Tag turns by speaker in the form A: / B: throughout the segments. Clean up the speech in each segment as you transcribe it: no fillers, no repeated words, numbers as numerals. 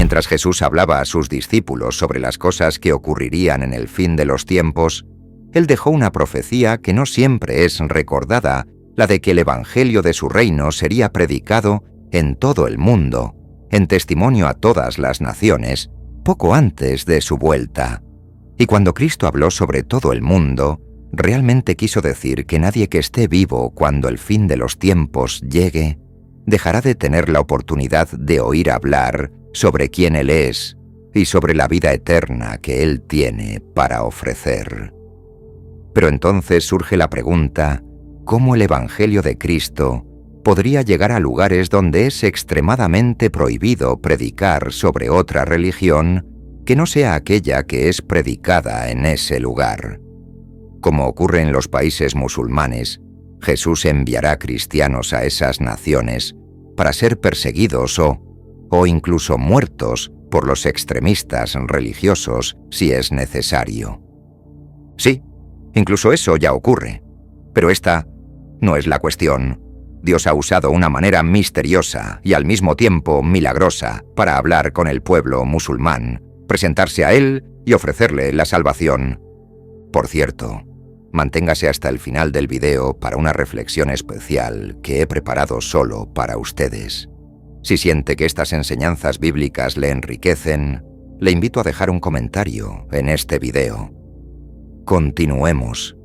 A: Mientras Jesús hablaba a sus discípulos sobre las cosas que ocurrirían en el fin de los tiempos, Él dejó una profecía que no siempre es recordada, la de que el Evangelio de su reino sería predicado en todo el mundo, en testimonio a todas las naciones, poco antes de su vuelta. Y cuando Cristo habló sobre todo el mundo, realmente quiso decir que nadie que esté vivo cuando el fin de los tiempos llegue, dejará de tener la oportunidad de oír hablar sobre quién Él es y sobre la vida eterna que Él tiene para ofrecer. Pero entonces surge la pregunta, ¿cómo el Evangelio de Cristo podría llegar a lugares donde es extremadamente prohibido predicar sobre otra religión que no sea aquella que es predicada en ese lugar? Como ocurre en los países musulmanes, Jesús enviará cristianos a esas naciones para ser perseguidos o incluso muertos por los extremistas religiosos si es necesario. Sí, incluso eso ya ocurre, pero esta no es la cuestión. Dios ha usado una manera misteriosa y al mismo tiempo milagrosa para hablar con el pueblo musulmán, presentarse a él y ofrecerle la salvación. Por cierto, manténgase hasta el final del video para una reflexión especial que he preparado solo para ustedes. Si siente que estas enseñanzas bíblicas le enriquecen, le invito a dejar un comentario en este video. Continuemos.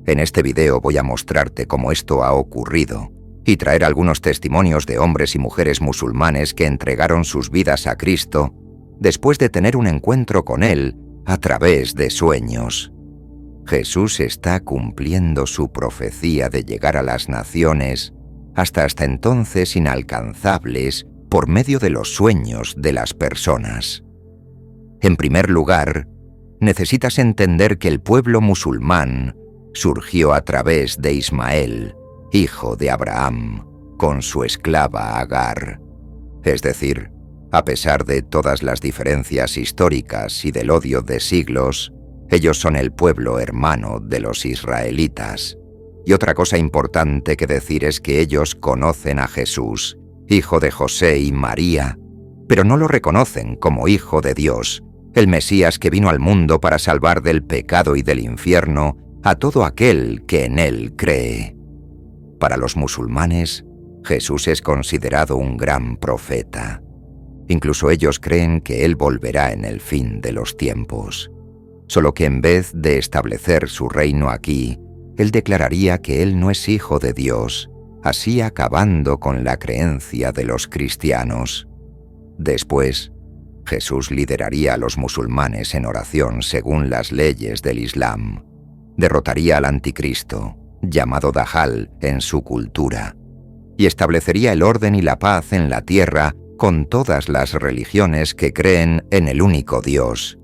A: En este video voy a mostrarte cómo esto ha ocurrido y traer algunos testimonios de hombres y mujeres musulmanes que entregaron sus vidas a Cristo después de tener un encuentro con Él a través de sueños. Jesús está cumpliendo su profecía de llegar a las naciones hasta entonces inalcanzables por medio de los sueños de las personas. En primer lugar, necesitas entender que el pueblo musulmán surgió a través de Ismael, hijo de Abraham, con su esclava Agar. Es decir, a pesar de todas las diferencias históricas y del odio de siglos, ellos son el pueblo hermano de los israelitas. Y otra cosa importante que decir es que ellos conocen a Jesús, hijo de José y María, pero no lo reconocen como hijo de Dios, el Mesías que vino al mundo para salvar del pecado y del infierno a todo aquel que en él cree. Para los musulmanes, Jesús es considerado un gran profeta. Incluso ellos creen que él volverá en el fin de los tiempos. Solo que en vez de establecer su reino aquí, él declararía que él no es hijo de Dios, así acabando con la creencia de los cristianos. Después, Jesús lideraría a los musulmanes en oración según las leyes del Islam. Derrotaría al anticristo, llamado Dajjal en su cultura, y establecería el orden y la paz en la tierra con todas las religiones que creen en el único Dios,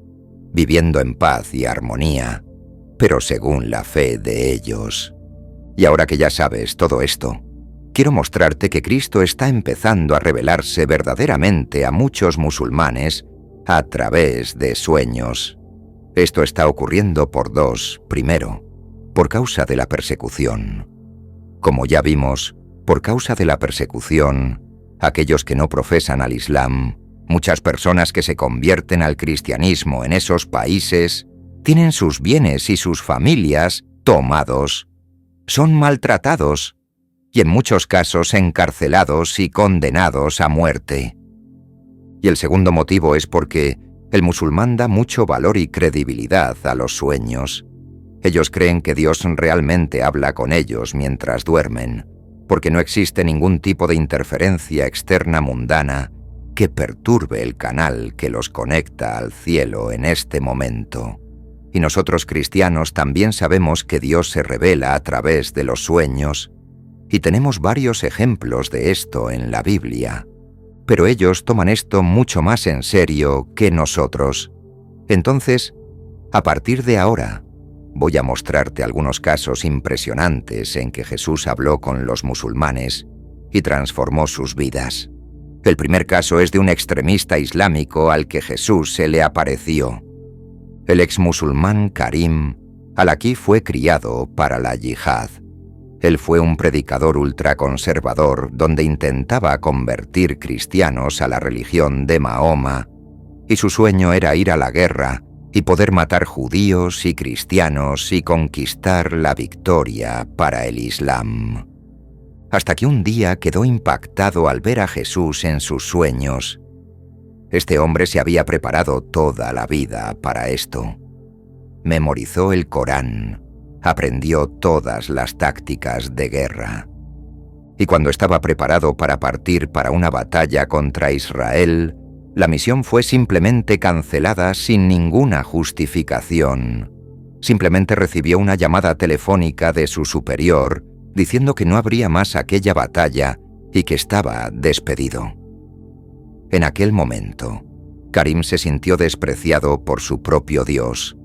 A: viviendo en paz y armonía, pero según la fe de ellos. Y ahora que ya sabes todo esto, quiero mostrarte que Cristo está empezando a revelarse verdaderamente a muchos musulmanes a través de sueños. Esto está ocurriendo por dos. Primero, por causa de la persecución. Como ya vimos, por causa de la persecución, aquellos que no profesan al Islam, muchas personas que se convierten al cristianismo en esos países, tienen sus bienes y sus familias tomados, son maltratados y en muchos casos encarcelados y condenados a muerte. Y el segundo motivo es porque el musulmán da mucho valor y credibilidad a los sueños. Ellos creen que Dios realmente habla con ellos mientras duermen, porque no existe ningún tipo de interferencia externa mundana que perturbe el canal que los conecta al cielo en este momento. Y nosotros cristianos también sabemos que Dios se revela a través de los sueños, y tenemos varios ejemplos de esto en la Biblia. Pero ellos toman esto mucho más en serio que nosotros. Entonces, a partir de ahora, voy a mostrarte algunos casos impresionantes en que Jesús habló con los musulmanes y transformó sus vidas. El primer caso es de un extremista islámico al que Jesús se le apareció. El exmusulmán Karim al-Aki fue criado para la yihad. Él fue un predicador ultraconservador donde intentaba convertir cristianos a la religión de Mahoma, y su sueño era ir a la guerra y poder matar judíos y cristianos y conquistar la victoria para el Islam. Hasta que un día quedó impactado al ver a Jesús en sus sueños. Este hombre se había preparado toda la vida para esto. Memorizó el Corán, aprendió todas las tácticas de guerra. Y cuando estaba preparado para partir para una batalla contra Israel, la misión fue simplemente cancelada sin ninguna justificación. Simplemente recibió una llamada telefónica de su superior diciendo que no habría más aquella batalla y que estaba despedido. En aquel momento, Karim se sintió despreciado por su propio Dios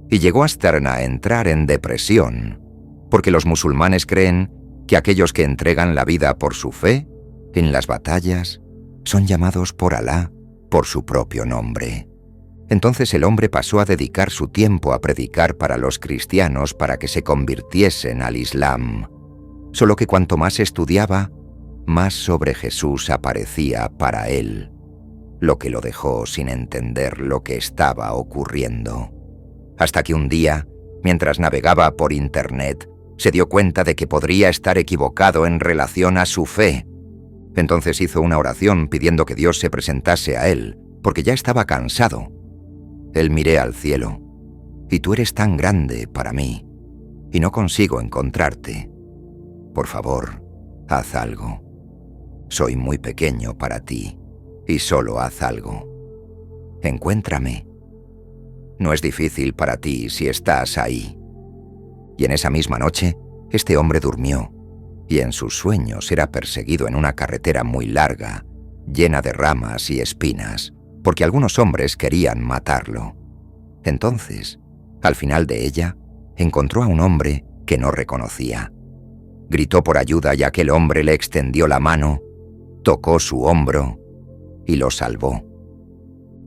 A: y llegó hasta a entrar en depresión, porque los musulmanes creen que aquellos que entregan la vida por su fe en las batallas son llamados por Alá por su propio nombre. Entonces el hombre pasó a dedicar su tiempo a predicar para los cristianos para que se convirtiesen al Islam. Solo que cuanto más estudiaba, más sobre Jesús aparecía para él, lo que lo dejó sin entender lo que estaba ocurriendo. Hasta que un día, mientras navegaba por Internet, se dio cuenta de que podría estar equivocado en relación a su fe. Entonces hizo una oración pidiendo que Dios se presentase a él, porque ya estaba cansado. Él miré al cielo, y tú eres tan grande para mí, y no consigo encontrarte. Por favor, haz algo. Soy muy pequeño para ti, y solo haz algo. Encuéntrame. No es difícil para ti si estás ahí. Y en esa misma noche, este hombre durmió, y en sus sueños era perseguido en una carretera muy larga, llena de ramas y espinas, porque algunos hombres querían matarlo. Entonces, al final de ella, encontró a un hombre que no reconocía. Gritó por ayuda y aquel hombre le extendió la mano, tocó su hombro y lo salvó.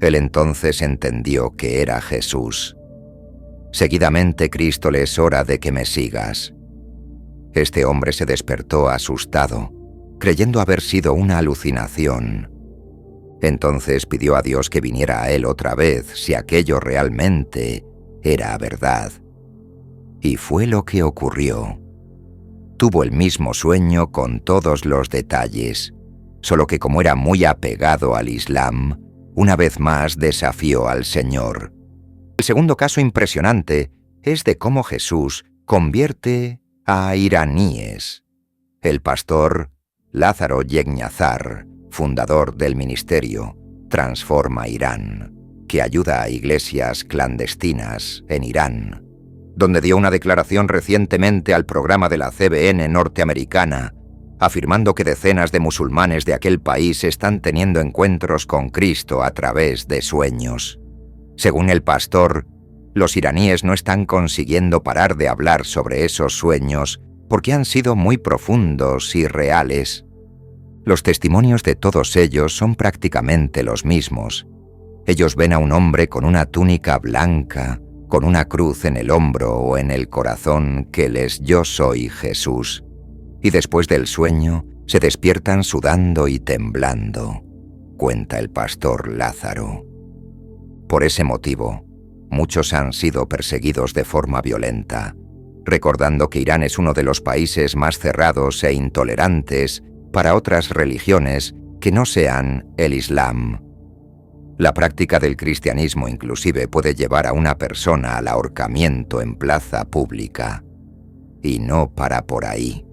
A: Él entonces entendió que era Jesús. Seguidamente Cristo le es hora de que me sigas. Este hombre se despertó asustado, creyendo haber sido una alucinación. Entonces pidió a Dios que viniera a él otra vez si aquello realmente era verdad. Y fue lo que ocurrió. Tuvo el mismo sueño con todos los detalles, solo que como era muy apegado al Islam, una vez más desafió al Señor. El segundo caso impresionante es de cómo Jesús convierte a iraníes. El pastor Lázaro Yegnazar, fundador del ministerio Transforma Irán, que ayuda a iglesias clandestinas en Irán, donde dio una declaración recientemente al programa de la CBN norteamericana, afirmando que decenas de musulmanes de aquel país están teniendo encuentros con Cristo a través de sueños. Según el pastor, los iraníes no están consiguiendo parar de hablar sobre esos sueños porque han sido muy profundos y reales. Los testimonios de todos ellos son prácticamente los mismos. Ellos ven a un hombre con una túnica blanca, con una cruz en el hombro o en el corazón que les «Yo soy Jesús», y después del sueño se despiertan sudando y temblando, cuenta el pastor Lázaro. Por ese motivo, muchos han sido perseguidos de forma violenta, recordando que Irán es uno de los países más cerrados e intolerantes para otras religiones que no sean el Islam. La práctica del cristianismo inclusive puede llevar a una persona al ahorcamiento en plaza pública. Y no para por ahí.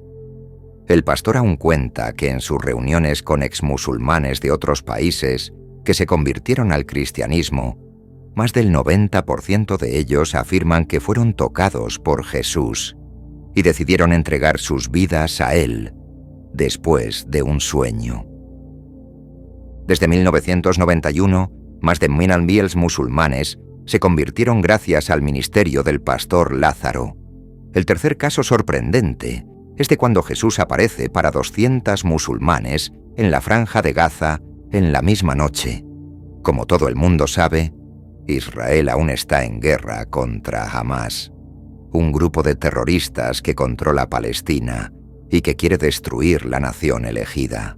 A: El pastor aún cuenta que en sus reuniones con exmusulmanes de otros países que se convirtieron al cristianismo, más del 90% de ellos afirman que fueron tocados por Jesús y decidieron entregar sus vidas a Él después de un sueño. Desde 1991, más de 1.000 musulmanes se convirtieron gracias al ministerio del pastor Lázaro. El tercer caso sorprendente es de cuando Jesús aparece para 200 musulmanes en la franja de Gaza en la misma noche. Como todo el mundo sabe, Israel aún está en guerra contra Hamás. un grupo de terroristas que controla Palestina y que quiere destruir la nación elegida.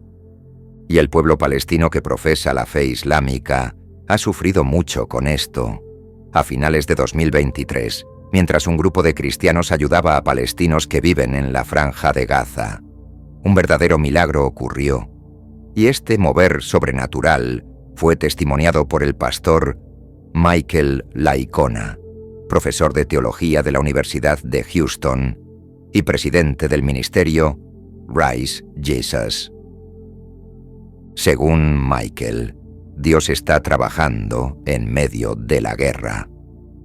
A: Y el pueblo palestino que profesa la fe islámica ha sufrido mucho con esto. A finales de 2023, mientras un grupo de cristianos ayudaba a palestinos que viven en la Franja de Gaza, un verdadero milagro ocurrió, y este mover sobrenatural fue testimoniado por el pastor Michael Licona, profesor de teología de la Universidad de Houston y presidente del ministerio Rise Jesus. Según Michael, Dios está trabajando en medio de la guerra.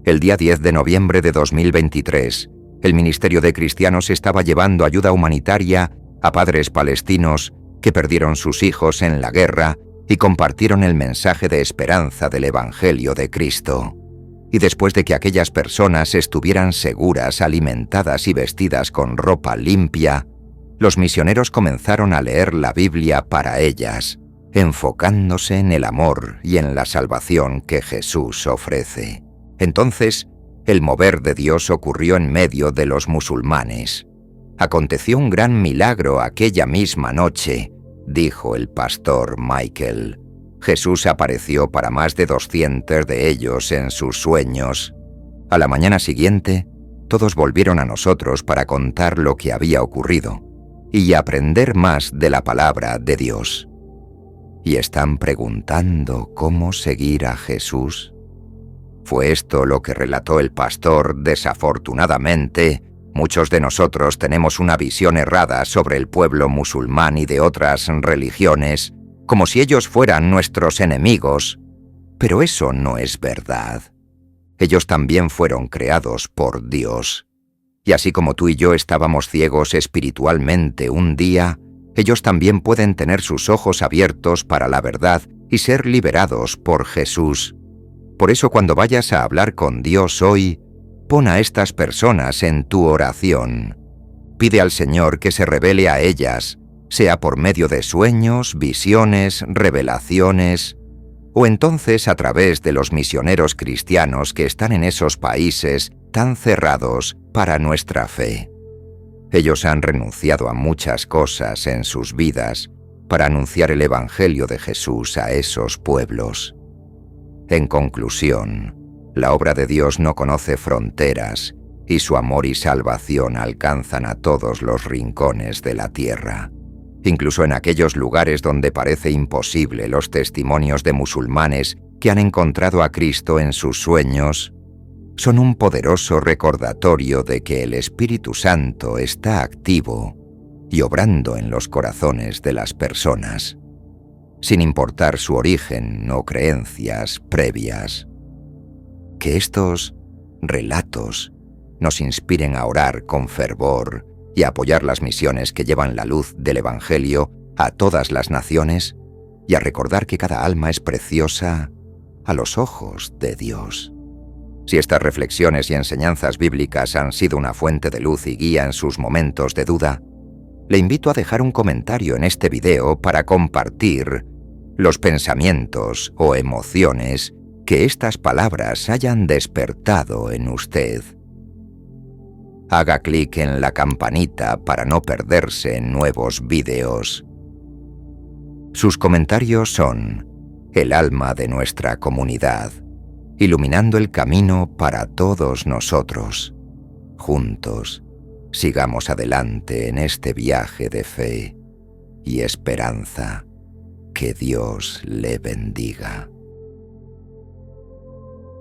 A: El día 10 de noviembre de 2023, el Ministerio de Cristianos estaba llevando ayuda humanitaria a padres palestinos que perdieron sus hijos en la guerra y compartieron el mensaje de esperanza del Evangelio de Cristo. Y después de que aquellas personas estuvieran seguras, alimentadas y vestidas con ropa limpia, los misioneros comenzaron a leer la Biblia para ellas, enfocándose en el amor y en la salvación que Jesús ofrece. Entonces, el mover de Dios ocurrió en medio de los musulmanes. Aconteció un gran milagro aquella misma noche, dijo el pastor Michael. Jesús apareció para más de 200 de ellos en sus sueños. A la mañana siguiente, todos volvieron a nosotros para contar lo que había ocurrido y aprender más de la palabra de Dios. ¿Y están preguntando cómo seguir a Jesús? ¿Fue esto lo que relató el pastor? Desafortunadamente, muchos de nosotros tenemos una visión errada sobre el pueblo musulmán y de otras religiones, como si ellos fueran nuestros enemigos. Pero eso no es verdad. Ellos también fueron creados por Dios. Y así como tú y yo estábamos ciegos espiritualmente un día, ellos también pueden tener sus ojos abiertos para la verdad y ser liberados por Jesús. Por eso cuando vayas a hablar con Dios hoy, pon a estas personas en tu oración. Pide al Señor que se revele a ellas, sea por medio de sueños, visiones, revelaciones, o entonces a través de los misioneros cristianos que están en esos países tan cerrados para nuestra fe. Ellos han renunciado a muchas cosas en sus vidas para anunciar el Evangelio de Jesús a esos pueblos. En conclusión, la obra de Dios no conoce fronteras y su amor y salvación alcanzan a todos los rincones de la tierra. Incluso en aquellos lugares donde parece imposible, los testimonios de musulmanes que han encontrado a Cristo en sus sueños son un poderoso recordatorio de que el Espíritu Santo está activo y obrando en los corazones de las personas, sin importar su origen o creencias previas. Que estos relatos nos inspiren a orar con fervor y a apoyar las misiones que llevan la luz del Evangelio a todas las naciones y a recordar que cada alma es preciosa a los ojos de Dios. Si estas reflexiones y enseñanzas bíblicas han sido una fuente de luz y guía en sus momentos de duda, le invito a dejar un comentario en este video para compartir los pensamientos o emociones que estas palabras hayan despertado en usted. Haga clic en la campanita para no perderse en nuevos videos. Sus comentarios son el alma de nuestra comunidad, iluminando el camino para todos nosotros. Juntos, sigamos adelante en este viaje de fe y esperanza. Que Dios le bendiga.